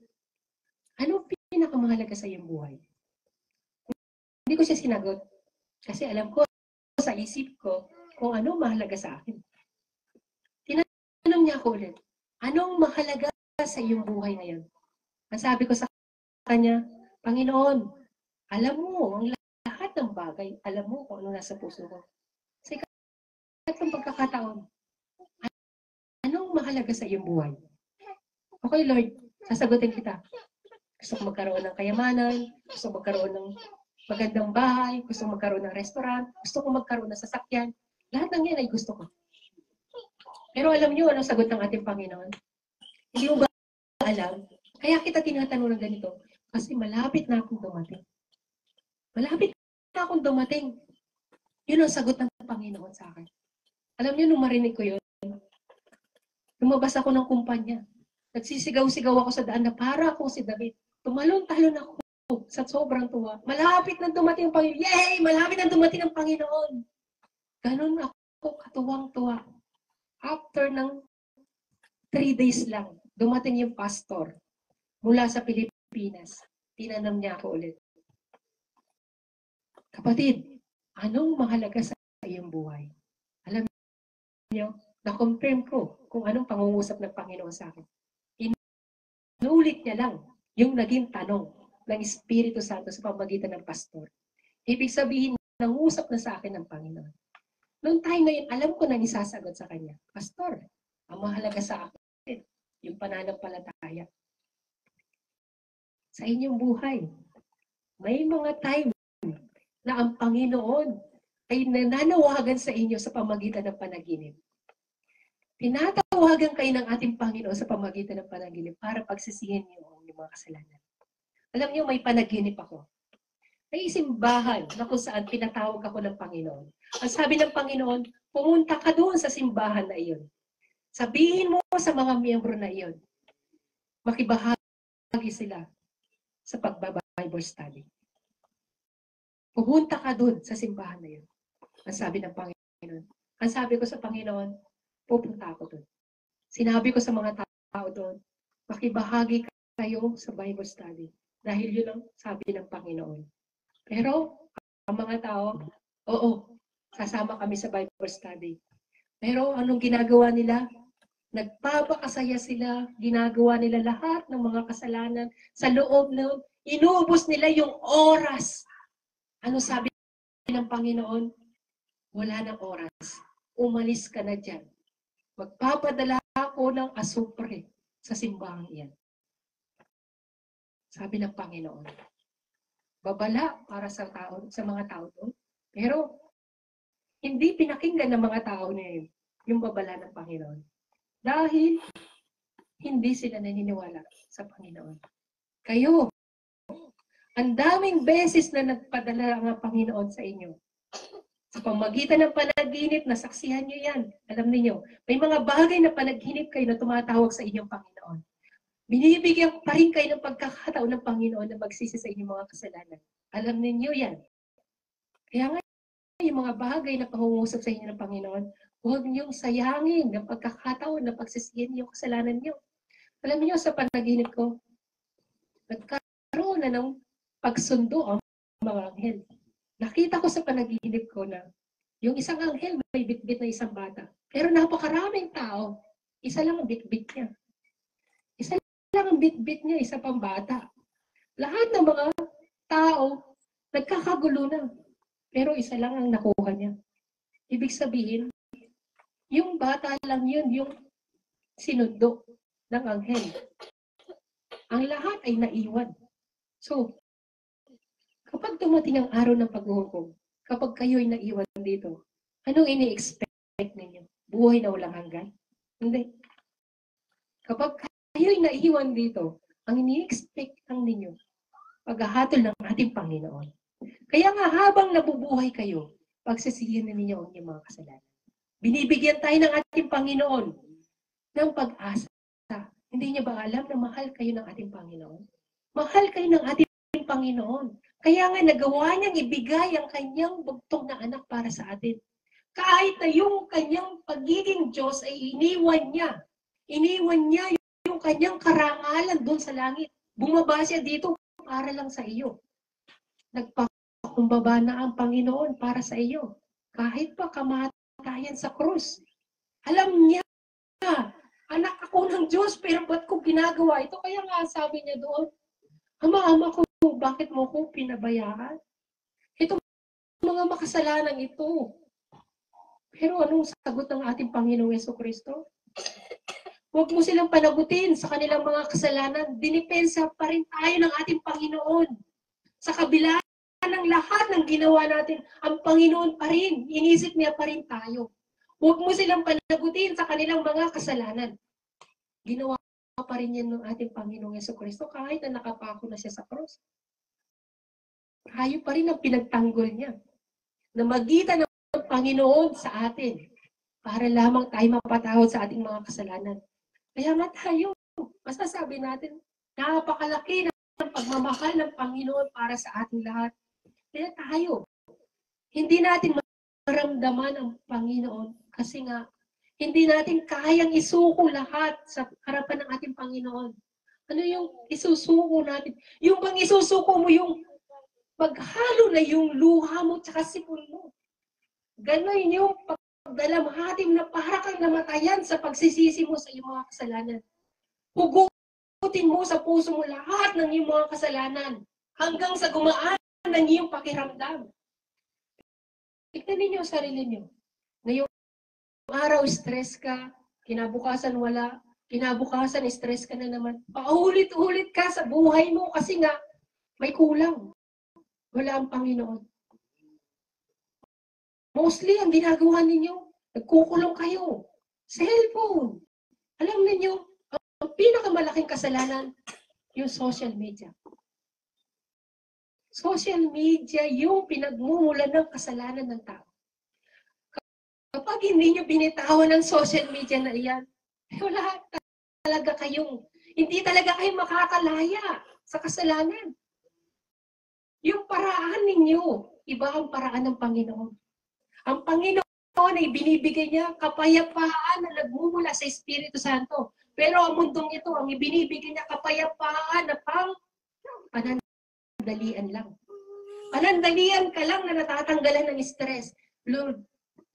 ano pinakamahalaga sa iyong buhay? Hindi ko siya sinagot. Kasi alam ko sa isip ko kung ano mahalaga sa akin. Tinanong niya ako ulit, anong mahalaga sa iyong buhay ngayon? Ang sabi ko sa kanya, Panginoon, alam mo ang lahat ng bagay, alam mo kung ano nasa puso ko. Sa ikatlong pagkakataon, anong mahalaga sa iyong buhay? Okay, Lord, sasagutin kita. Gusto ko magkaroon ng kayamanan, gusto ko magkaroon ng magandang bahay, gusto ko magkaroon ng restaurant, gusto ko magkaroon ng sasakyan. Lahat ng yan ay gusto ko. Pero alam niyo anong sagot ng ating Panginoon? Hindi mo ba alam? Kaya kita tinatanong ng ganito, kasi malapit na akong dumating. Malapit na akong dumating. Yun ang sagot ng Panginoon sa akin. Alam niyo, nung marinig ko yun, lumabas ako ng kumpanya. Nagsisigaw-sigaw ako sa daan na para ako si David. Tumalon-talon ako sa sobrang tuwa. Malapit na dumating ang Panginoon. Yay! Malapit na dumating ang Panginoon. Ganun ako katuwang-tuwa. After ng 3 days lang, dumating yung pastor mula sa Pilipinas. Tinanong niya ako ulit. Kapatid, anong mahalaga sa iyong buhay? Alam niyo, na-confirm ko kung anong pangungusap ng Panginoon sa akin. Inulit niya lang yung naging tanong ng Espiritu Santo sa pamamagitan ng pastor. Ibig sabihin, nangusap na sa akin ng Panginoon. Noong time na yun, alam ko na isasagot sa kanya, Pastor, ang mahalaga sa akin, yung pananampalataya. Sa inyong buhay, may mga time na ang Panginoon ay nananawagan sa inyo sa pamamagitan ng panaginip. Tinatawagan kayo ng ating Panginoon sa pamamagitan ng panaginip para pagsisihin niyo ang mga kasalanan. Alam niyo, may panaginip ako. May simbahan na kung saan pinatawag ako ng Panginoon. Ang sabi ng Panginoon, pumunta ka doon sa simbahan na iyon. Sabihin mo sa mga miyembro na iyon, makibahagi sila sa pagbabible study. Pumunta ka doon sa simbahan na iyon. Ang sabi ng Panginoon. Ang sabi ko sa Panginoon, pupunta ako doon. Sinabi ko sa mga tao doon, makibahagi kayo sa Bible study. Dahil yun ang sabi ng Panginoon. Pero, ang mga tao, oo, sasama kami sa Bible study. Pero anong ginagawa nila? Nagpapakasaya sila, ginagawa nila lahat ng mga kasalanan sa loob ng, inuubos nila yung oras. Ano sabi ng Panginoon? Wala nang oras. Umalis ka na dyan. Magpapadala ako ng asupre sa simbahan iyan. Sabi ng Panginoon. Babala para sa tao, sa mga tao doon. Pero, hindi pinakinggan ng mga tao na yun, yung babala ng Panginoon. Dahil, hindi sila naniniwala sa Panginoon. Kayo, ang daming beses na nagpadala ang Panginoon sa inyo. Sa pamagitan ng panaginip, nasaksihan nyo yan. Alam niyo, may mga bagay na panaginip kayo na tumatawag sa inyong Panginoon. Binibigyan pa rin kayo ng pagkakataon ng Panginoon na magsisi sa inyong mga kasalanan. Alam ninyo yan. Kaya nga, yung mga bagay na pangungusap sa inyo ng Panginoon, huwag niyong sayangin ng pagkakataon na pagsisihin yung kasalanan niyo. Alam niyo, sa panaginip ko, nagkaroon na ng pagsundo ang mga anghel. Nakita ko sa panaginip ko na yung isang anghel may bitbit na isang bata. Pero napakaraming tao, isa lang ang bitbit niya. Isa lang ang bitbit niya, isa pang bata. Lahat ng mga tao, nagkakagulo na. Pero isa lang ang nakuha niya. Ibig sabihin, yung bata lang yun, yung sinundo ng anghel. Ang lahat ay naiwan. So, kapag dumating ang araw ng paghuhukom, kapag kayo'y naiwan dito, anong ini-expect ninyo? Buhay na walang hanggan? Hindi. Kapag kayo'y naiwan dito, ang ini-expect lang ninyo, paghahatol ng ating Panginoon. Kaya nga habang nabubuhay kayo, pagsisihin na ninyo ang inyong mga kasalanan. Binibigyan tayo ng ating Panginoon ng pag-asa. Hindi niyo ba alam na mahal kayo ng ating Panginoon? Mahal kayo ng ating Panginoon. Kaya nga nagawa niyang ibigay ang kanyang bugtong na anak para sa atin. Kahit na yung kanyang pagiging Diyos ay iniwan niya. Iniwan niya yung kanyang karangalan doon sa langit. Bumaba siya dito para lang sa iyo. Nagpakumbaba na ang Panginoon para sa iyo. Kahit pa kamatayan sa krus. Alam niya, anak ako ng Diyos, pero ba't ko ginagawa ito? Kaya nga sabi niya doon, Ama ko, bakit mo ko pinabayaan? Itong mga makasalanan ito. Pero anong sagot ng ating Panginoong Jesucristo? Huwag mo silang panagutin sa kanilang mga kasalanan. Dinipensa pa rin tayo ng ating Panginoon. Sa kabila ng lahat ng ginawa natin, ang Panginoon pa rin. Inisip niya pa rin tayo. Huwag mo silang panagutin sa kanilang mga kasalanan. Ginawa pa rin yan ng ating Panginoong Jesucristo kahit na nakapako na siya sa cross. Tayo pa rin ang pinagtanggol niya. Na magitan ng Panginoon sa atin para lamang tayo mapatawad sa ating mga kasalanan. Kaya nga tayo, masasabi natin, napakalaki ng pagmamahal ng Panginoon para sa ating lahat. Kaya tayo, hindi natin maramdaman ang Panginoon kasi nga, hindi natin kayang isuko lahat sa harapan ng ating Panginoon. Ano yung isusuko natin? Yung bang isusuko mo yung paghalo na yung luha mo tsaka sipon mo. Ganon yung pagdalamhatim na para kang namatayan sa pagsisisi mo sa iyong mga kasalanan. Hugutin mo sa puso mo lahat ng iyong mga kasalanan hanggang sa gumaan ng iyong pakiramdam. Tignan ninyo ang sarili niyo. Ngayong araw, stress ka, kinabukasan wala, kinabukasan stress ka na naman. Paulit-ulit ka sa buhay mo kasi nga may kulang. Wala ang Panginoon. Mostly, ang ginagawa ninyo, nagkukulong kayo. Cellphone. Alam ninyo, ang pinakamalaking kasalanan, yung social media. Social media yung pinagmumulan ng kasalanan ng tao. Kapag hindi nyo binitawan ng social media na iyan, wala talaga kayong, hindi talaga kayo makakalaya sa kasalanan. Yung paraan ninyo, iba ang paraan ng Panginoon. Ang Panginoon ay binibigay niya kapayapaan na nagmumula sa Espiritu Santo. Pero ang mundong ito, ang ibinibigay niya kapayapaan na panandalian lang. Panandalian ka lang na natatanggalan ng stress. Lord,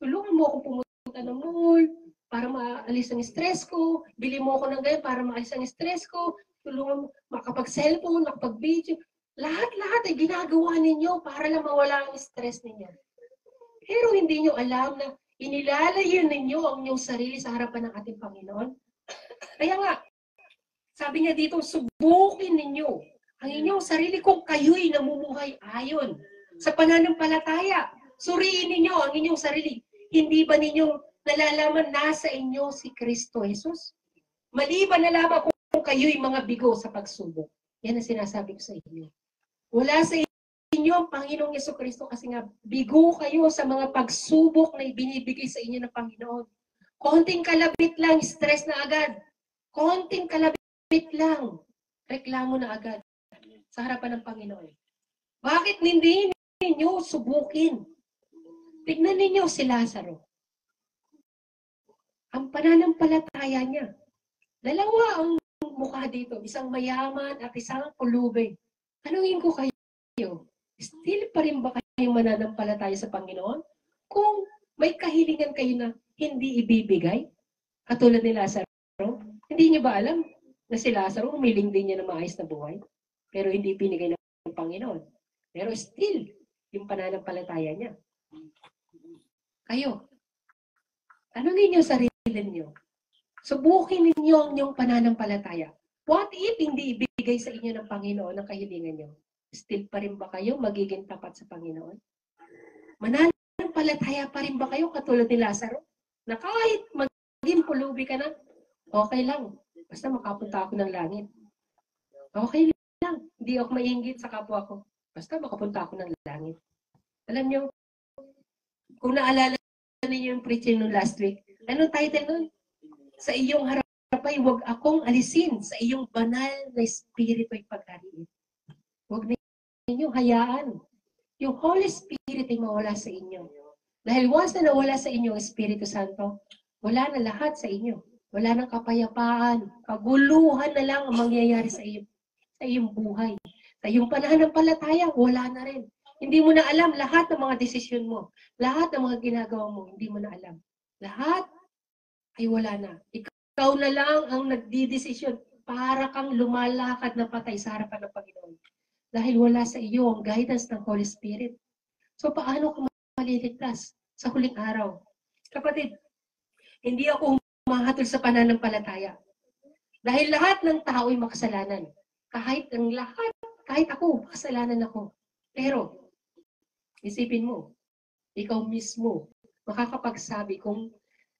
tulungan mo ako pumunta ng mall para maalis ang stress ko. Bili mo ako ng ganyan para maalis ang stress ko. Tulungan mo makapag-cellphone, makapag-video. Lahat-lahat ay ginagawa ninyo para lang mawala ang stress ninyo. Pero hindi nyo alam na inilalayo ninyo ang inyong sarili sa harapan ng ating Panginoon. Kaya nga, sabi niya dito, subukin ninyo ang inyong sarili kung kayo'y namumuhay ayon sa pananampalataya. Suriin ninyo ang inyong sarili. Hindi ba ninyo nalalaman nasa inyo si Kristo Jesus? Maliban na lamang kung kayo'y mga bigo sa pagsubok. Yan ang sinasabi ko sa inyo. Wala sa inyo ang Panginoong Jesucristo kasi nga bigo kayo sa mga pagsubok na ibinibigay sa inyo ng Panginoon. Konting kalabit lang, stress na agad. Konting kalabit lang, reklamo na agad sa harapan ng Panginoon. Bakit hindi ninyo subukin? Tignan ninyo si Lazaro. Ang pananampalataya niya. Dalawa ang mukha dito, isang mayaman at isang pulubi. Tanungin ko kayo, still pa rin ba kayong mananampalataya sa Panginoon? Kung may kahilingan kayo na hindi ibibigay, katulad ni Lazaro, hindi niyo ba alam na si Lazaro umiling din niya na maayos na buhay? Pero hindi binigay ng Panginoon. Pero still, yung pananampalataya niya. Kayo, tanungin niyo sarili niyo. Subukin ninyo ang inyong pananampalataya. What if hindi ibigay sa inyo ng Panginoon ang kahilingan niyo? Still pa rin ba kayo magiging tapat sa Panginoon? Mananampalataya pa rin ba kayo katulad ni Lazaro? Na kahit maging pulubi ka na, okay lang. Basta makapunta ako ng langit. Okay lang. Hindi ako mainggit sa kapwa ko. Basta makapunta ako ng langit. Alam niyo, kung naalala niyo yung preaching nung last week, anong title nun? Sa iyong harap ay huwag akong alisin sa iyong banal na espiritu ay pagkariin. Huwag ninyo hayaan. Yung Holy Spirit ay mawala sa inyo. Dahil once na nawala sa inyo ang Espiritu Santo, wala na lahat sa inyo. Wala nang kapayapaan. Kaguluhan na lang ang mangyayari sa iyong buhay. Sa iyong pananampalataya, wala na rin. Hindi mo na alam lahat ng mga desisyon mo. Lahat ng mga ginagawa mo, hindi mo na alam. Lahat ay wala na. Ikaw na lang ang nagdidesisyon. para kang lumalakad na patay sa harapan ng Panginoon. Dahil wala sa iyo ang guidance ng Holy Spirit. So paano ka maliligtas sa huling araw? Kapatid, hindi ako humahatol sa pananampalataya. Dahil lahat ng tao ay makasalanan. Kahit ako, makasalanan ako. Pero, isipin mo, ikaw mismo, makakapagsabi kung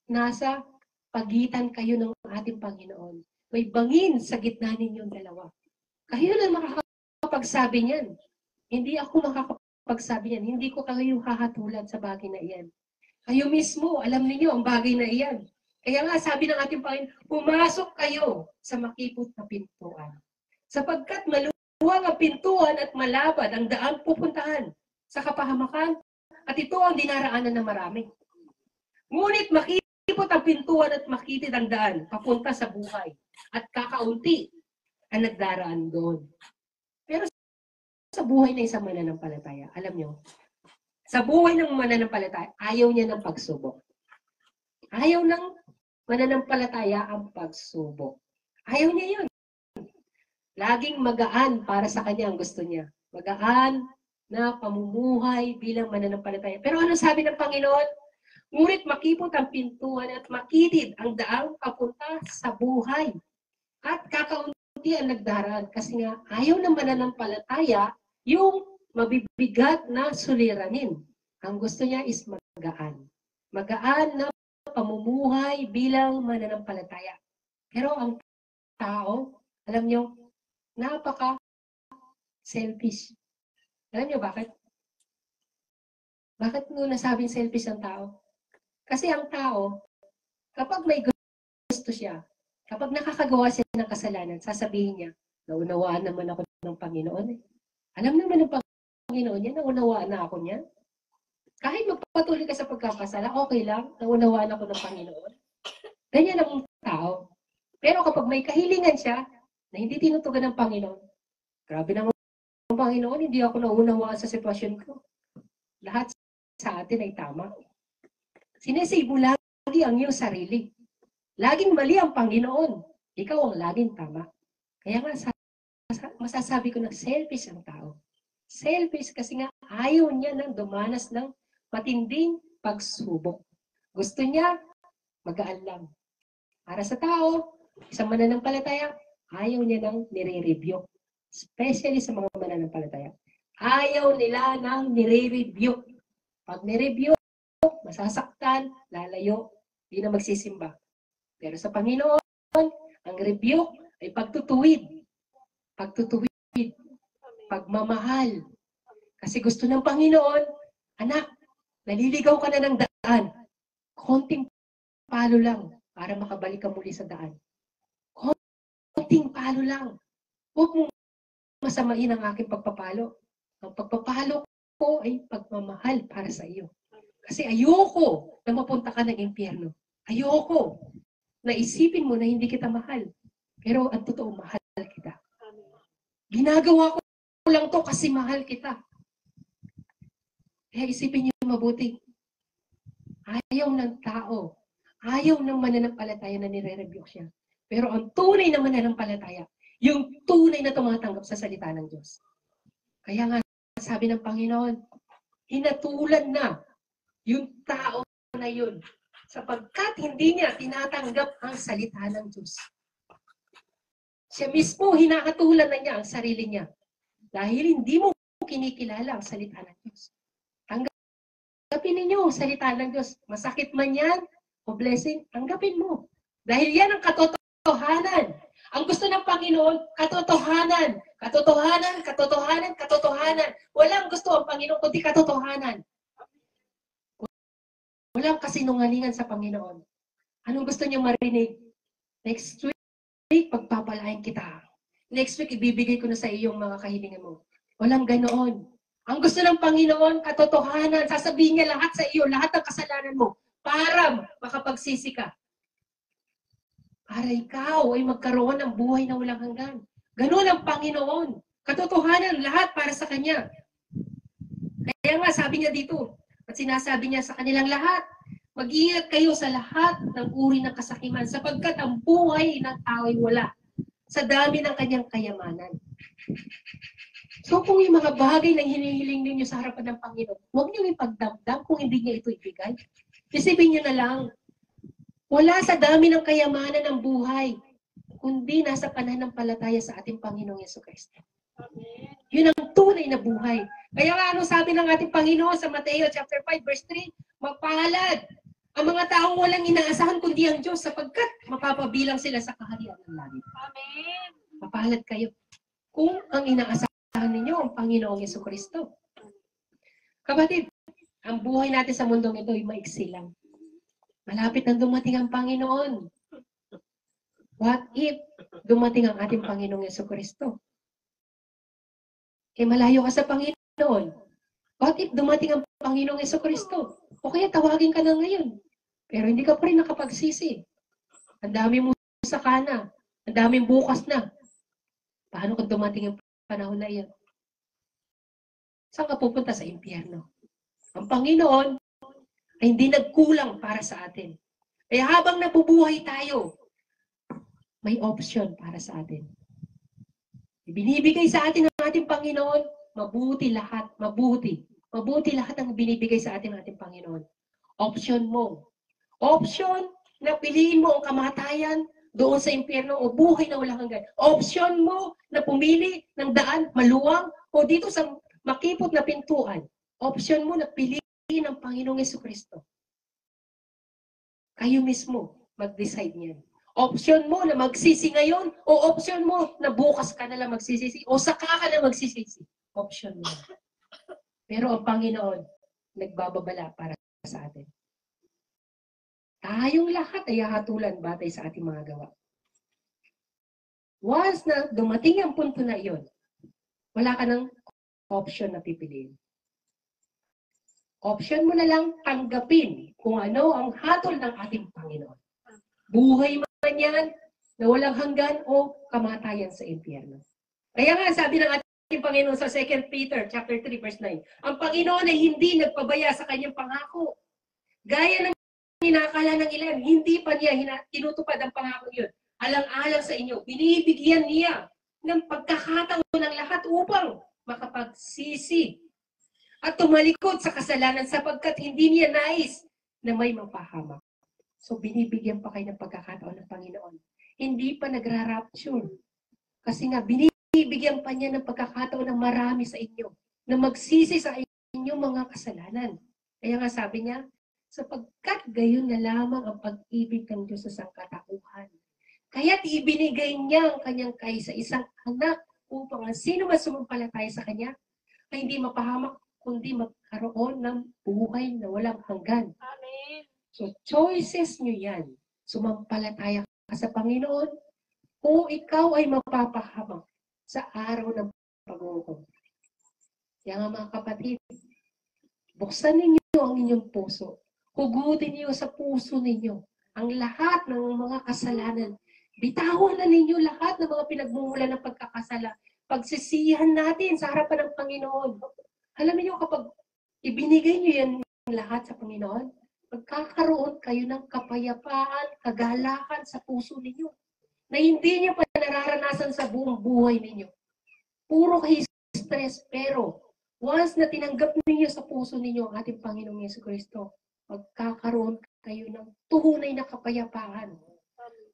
nasa pagitan kayo ng ating Panginoon. May bangin sa gitna ninyong dalawa. Kayo lang makakapagsabi niyan. Hindi ako makakapagsabi niyan. Hindi ko kayo hahatulan sa bagay na iyan. Kayo mismo, alam niyo ang bagay na iyan. Kaya nga sabi ng ating Panginoon, pumasok kayo sa makipot na pintuan. Sapagkat maluwag ang pintuan at malabad ang daan pupuntahan sa kapahamakan at ito ang dinaraanan ng marami. Ngunit makipot ang pintuan at makitid ang daan papunta sa buhay at kakaunti ang nagdaraan doon. Pero sa buhay ng isang mananampalataya, alam nyo, sa buhay ng mananampalataya, ayaw niya ng pagsubok. Ayaw ng mananampalataya ang pagsubok. Ayaw niya yun. Laging magaan para sa kanya ang gusto niya. Magaan na pamumuhay bilang mananampalataya. Pero ano sabi ng Panginoon? Ngunit makipot ang pintuan at makitid ang daang papunta sa buhay. At kakaunti ang nagdaraan. Kasi nga, ayaw ng mananampalataya yung mabibigat na suliranin. Ang gusto niya is magaan. Magaan na pamumuhay bilang mananampalataya. Pero ang tao, alam niyo, napaka-selfish. Alam niyo bakit? Bakit mo nasabing selfish ang tao? Kasi ang tao, kapag may gusto siya, kapag nakakagawa siya ng kasalanan, sasabihin niya, naunawaan naman ako ng Panginoon. Alam naman ng Panginoon niya, naunawaan na ako niya. Kahit magpatuloy ka sa pagkakasala, okay lang, naunawaan ako ng Panginoon. Ganyan ang tao. Pero kapag may kahilingan siya, na hindi tinutugan ng Panginoon, grabe naman ang Panginoon, hindi ako naunawaan sa sitwasyon ko. Lahat sa atin ay tama. Sinisave mo lagi ang iyong sarili. Laging mali ang Panginoon. Ikaw ang laging tama. Kaya nga, masasabi ko na selfish ang tao. Selfish kasi nga ayaw niya nang dumanas ng matinding pagsubok. Gusto niya, magaan lang. Para sa tao, isang mananampalataya, ayaw niya nang nire-review. Especially sa mga mananampalataya. Ayaw nila nang nire-review. Pag nire-review, masasaktan, lalayo, hindi na magsisimba. Pero sa Panginoon, ang review ay pagtutuwid. Pagtutuwid. Pagmamahal. Kasi gusto ng Panginoon, anak, naliligaw ka na ng daan. Konting palo lang para makabalik ka muli sa daan. Konting palo lang. Huwag mong masamain ang aking pagpapalo. Ang pagpapalo ko ay pagmamahal para sa iyo. Kasi ayoko na mapunta ka ng impyerno. Ayoko na isipin mo na hindi kita mahal. Pero ang totoo, mahal kita. Ginagawa ko lang to kasi mahal kita. Kaya isipin niyo mabuti. Ayaw ng tao. Ayaw ng mananampalataya na nire-rebuke siya. Pero ang tunay na mananampalataya, yung tunay na tumatanggap sa salita ng Diyos. Kaya nga, sabi ng Panginoon, hinatulan na yung tao na yun sapagkat hindi niya tinatanggap ang salita ng Diyos. Siya mismo, hinahatulan na niya ang sarili niya dahil hindi mo kinikilala ang salita ng Diyos. Tanggapin ninyo ang salita ng Diyos. Masakit man yan o blessing, tanggapin mo. Dahil yan ang katotohanan. Ang gusto ng Panginoon, katotohanan. Katotohanan, katotohanan, katotohanan. Walang gusto ang Panginoon kundi katotohanan. Walang kasinungalingan sa Panginoon. Anong gusto niyo marinig? Next week, pagpapalain kita. Next week, ibibigay ko na sa iyo yung mga kahilingan mo. Walang ganoon. Ang gusto ng Panginoon, katotohanan. Sasabihin niya lahat sa iyo, lahat ng kasalanan mo, para makapagsisi ka. Para ikaw ay magkaroon ng buhay na walang hanggan. Ganoon ang Panginoon. Katotohanan, lahat para sa Kanya. Kaya nga, sabi niya dito, at sinasabi niya sa kanilang lahat, mag-iingat kayo sa lahat ng uri ng kasakiman sapagkat ang buhay ng tao ay wala sa dami ng kanyang kayamanan. So kung yung mga bagay na hinihiling ninyo sa harapan ng Panginoon, huwag niyo ipagdamdam kung hindi niya ito ibigay. Isipin niyo na lang, wala sa dami ng kayamanan ng buhay, kundi nasa pananampalataya sa ating Panginoong Jesucristo. Yun ang tunay na buhay. Kaya nga ano sabi ng ating Panginoon sa Mateo chapter 5 verse 3, mapalad ang mga taong walang inaasahan kundi ang Diyos sapagkat mapapabilang sila sa kaharian ng langit. Amen. Mapalad kayo kung ang inaasahan ninyo ang Panginoong Jesucristo. Kapatid, ang buhay natin sa mundong ito ay maiksi lang. Malapit na dumating ang Panginoon. What if dumating ang ating Panginoong Jesucristo? Malayo ka sa Panginoon. What if dumating ang Panginoong Jesucristo? O kaya tawagin ka na ngayon. Pero hindi ka pa rin nakapagsisi. Ang dami mo sa kana. Ang daming bukas na. Paano kung dumating ang panahon na iyon? Saan ka pupunta? Sa impyerno. Ang Panginoon ay hindi nagkulang para sa atin. Kaya habang nabubuhay tayo, may option para sa atin. Binibigay sa atin ng ating Panginoon, mabuti lahat, mabuti. Mabuti lahat ang binibigay sa atin ng ating Panginoon. Option mo. Option na piliin mo ang kamatayan doon sa impyerno o buhay na walang hanggan. Option mo na pumili ng daan maluwang o dito sa makipot na pintuan. Option mo na piliin ang Panginoong Jesucristo. Kayo mismo mag-decide niyan. Option mo na magsisi ngayon o option mo na bukas ka na lang magsisisi o saka ka na magsisisi. Option mo. Pero ang Panginoon nagbababala para sa atin. Tayong lahat ay hahatulan batay sa ating mga gawa. Once na dumating ang punto na iyon, wala ka ng option na pipiliin. Option mo na lang tanggapin kung ano ang hatol ng ating Panginoon. Buhay man yan na walang hanggan o kamatayan sa impyerno. Kaya nga sabi ng ating Panginoon sa 2 Peter chapter 3 verse 9, ang Panginoon ay hindi nagpabaya sa kanyang pangako. Gaya ng inakala ng ilan, hindi pa niya tinutupad ang pangako yun. Alang-alang sa inyo, binibigyan niya ng pagkakataon ng lahat upang makapagsisi at tumalikod sa kasalanan sapagkat hindi niya nais na may mapahamak. So binibigyan pa kayo ng pagkakataon ng Panginoon. Hindi pa nagra-rapture. Kasi nga binibigyan pa niya ng pagkakataon ng marami sa inyo na magsisi sa inyong mga kasalanan. Kaya nga sabi niya, sapagkat gayon na lamang ang pag-ibig ng Diyos sa sangkatauhan. Kaya't ibinigay niya ang kanyang kaisa isang anak upang ang sino man sumampalataya sa kanya ay hindi mapahamak kundi magkaroon ng buhay na walang hanggan. Amen. So choices nyo yan. Sumampalataya ka sa Panginoon o ikaw ay mapapahamak sa araw ng pag-uhukom. Kaya nga mga kapatid, buksan ninyo ang inyong puso. Hugutin niyo sa puso ninyo ang lahat ng mga kasalanan. Bitawan na ninyo lahat ng mga pinagmumulan ng pagkakasala. Pagsisihan natin sa harapan ng Panginoon. Alam niyo kapag ibinigay niyo yan lahat sa Panginoon, magkakaroon kayo ng kapayapaan, kagalakan sa puso ninyo na hindi niyo pa nararanasan sa buong buhay ninyo. Puro kayo stress, pero once na tinanggap ninyo sa puso ninyo ang ating Panginoong Jesucristo, magkakaroon kayo ng tunay na kapayapaan.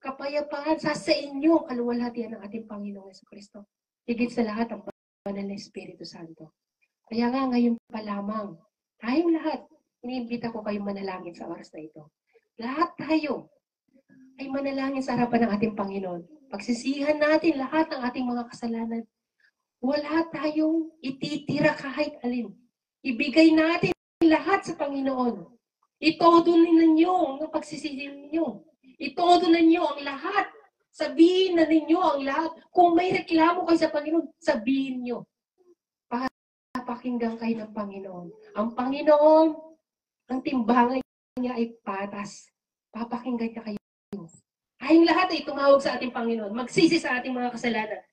Kapayapaan sa inyo ang kaluwalhatian ng ating Panginoong Jesucristo. Higit sa lahat ang banal na Espiritu Santo. Kaya nga ngayon pa lamang, tayong lahat, iniimbita ko kayong manalangin sa oras na ito. Lahat tayo ay manalangin sa harapan ng ating Panginoon. Pagsisihan natin lahat ng ating mga kasalanan. Wala tayong ititira kahit alin. Ibigay natin lahat sa Panginoon. Itodo ninyo ang pagsisisi ninyo. Itodo ninyo ang lahat. Sabihin na ninyo ang lahat. Kung may reklamo kayo sa Panginoon, sabihin nyo. Pakinggan kayo ng Panginoon. Ang Panginoon, ang timbangan niya ay patas. Papakinggan niya kayo. Tayong lahat ay tumawag sa ating Panginoon. Magsisi sa ating mga kasalanan.